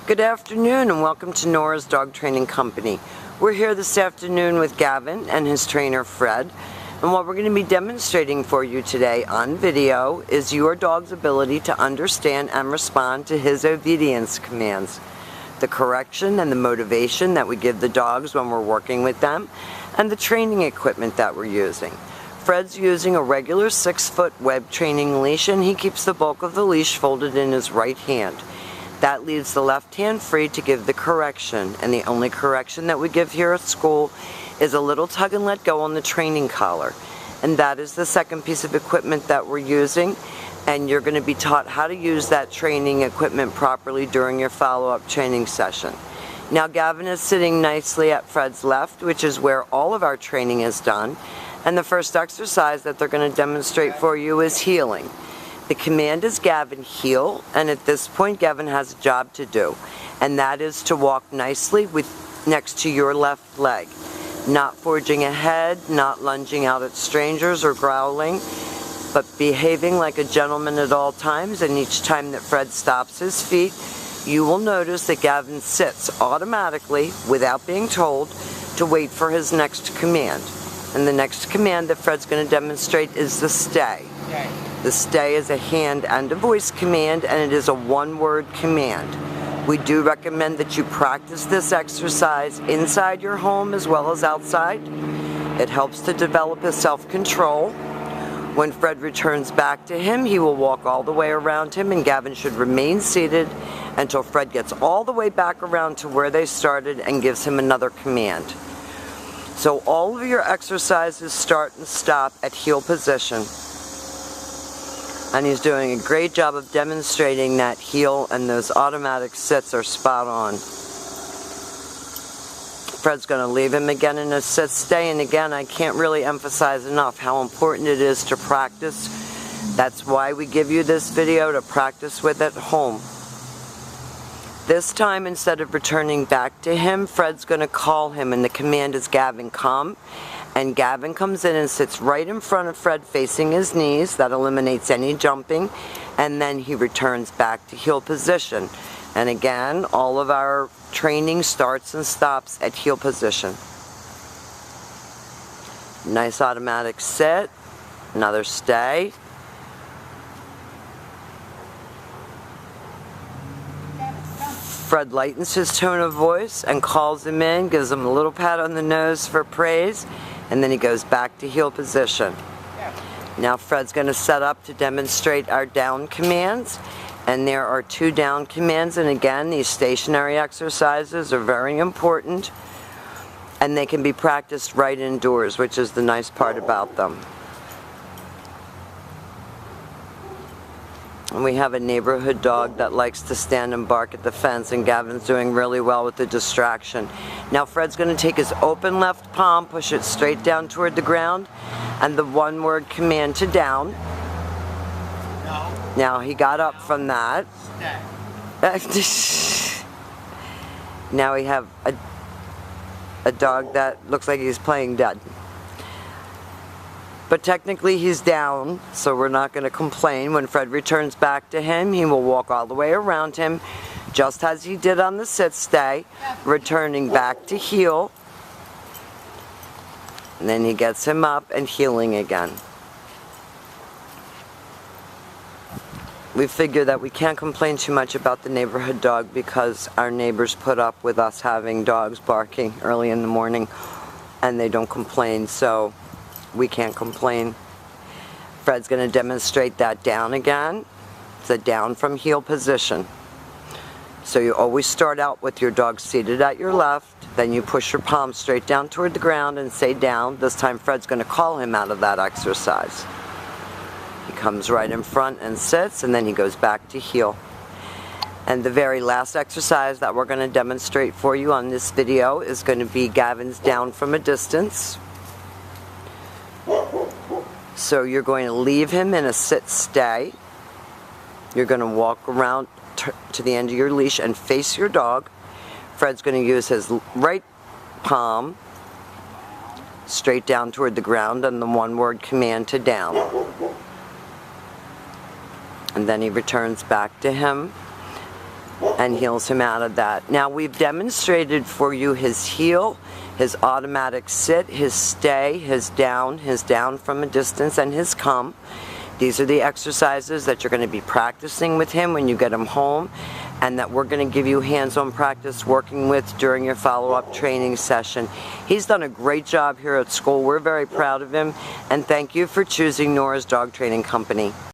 Good afternoon and welcome to Nora's Dog Training Company. We're here this afternoon with Gavin and his trainer Fred, and what we're going to be demonstrating for you today on video is your dog's ability to understand and respond to his obedience commands, the correction and the motivation that we give the dogs when we're working with them, and the training equipment that we're using. Fred's using a regular 6-foot web training leash, and he keeps the bulk of the leash folded in his right hand. That leaves the left hand free to give the correction, and the only correction that we give here at school is a little tug and let go on the training collar. And that is the second piece of equipment that we're using, and you're going to be taught how to use that training equipment properly during your follow-up training session. Now Gavin is sitting nicely at Fred's left, which is where all of our training is done, and the first exercise that they're going to demonstrate for you is heeling. The command is Gavin, heel, and at this point Gavin has a job to do, and that is to walk nicely next to your left leg. Not forging ahead, not lunging out at strangers or growling, but behaving like a gentleman at all times, and each time that Fred stops his feet, you will notice that Gavin sits automatically, without being told, to wait for his next command. And the next command that Fred's going to demonstrate is the stay. Okay. The stay is a hand and a voice command, and it is a one-word command. We do recommend that you practice this exercise inside your home as well as outside. It helps to develop his self-control. When Fred returns back to him, he will walk all the way around him, and Gavin should remain seated until Fred gets all the way back around to where they started and gives him another command. So all of your exercises start and stop at heel position. And he's doing a great job of demonstrating that heel, and those automatic sits are spot on. Fred's going to leave him again in a sit stay, and again, I can't really emphasize enough how important it is to practice. That's why we give you this video, to practice with at home. This time, instead of returning back to him, Fred's going to call him, and the command is Gavin, come. And Gavin comes in and sits right in front of Fred facing his knees. That eliminates any jumping. And then he returns back to heel position. And again, all of our training starts and stops at heel position. Nice automatic sit. Another stay. Fred lightens his tone of voice and calls him in, gives him a little pat on the nose for praise, and then he goes back to heel position. Now Fred's going to set up to demonstrate our down commands, and there are 2 down commands, and again, these stationary exercises are very important, and they can be practiced right indoors, which is the nice part about them. And we have a neighborhood dog that likes to stand and bark at the fence, and Gavin's doing really well with the distraction. Now Fred's going to take his open left palm, push it straight down toward the ground, and the one-word command to down. No. Now he got up from that. Now we have a dog that looks like he's playing dead. But technically he's down, so we're not going to complain. When Fred returns back to him, he will walk all the way around him, just as he did on the sit stay, returning back to heel. And then he gets him up and heeling again. We figure that we can't complain too much about the neighborhood dog because our neighbors put up with us having dogs barking early in the morning, and they don't complain, so we can't complain. Fred's going to demonstrate that down again. It's a down from heel position. So you always start out with your dog seated at your left, then you push your palm straight down toward the ground and say down. This time Fred's going to call him out of that exercise. He comes right in front and sits, and then he goes back to heel. And the very last exercise that we're going to demonstrate for you on this video is going to be Gavin's down from a distance. So you're going to leave him in a sit stay. You're going to walk around to the end of your leash and face your dog. Fred's going to use his right palm straight down toward the ground and the one-word command to down. And then he returns back to him. and heals him out of that. Now, we've demonstrated for you his heel, his automatic sit, his stay, his down from a distance, and his come. These are the exercises that you're going to be practicing with him when you get him home, and that we're going to give you hands-on practice working with during your follow-up training session. He's done a great job here at school. We're very proud of him, and thank you for choosing Nora's Dog Training Company.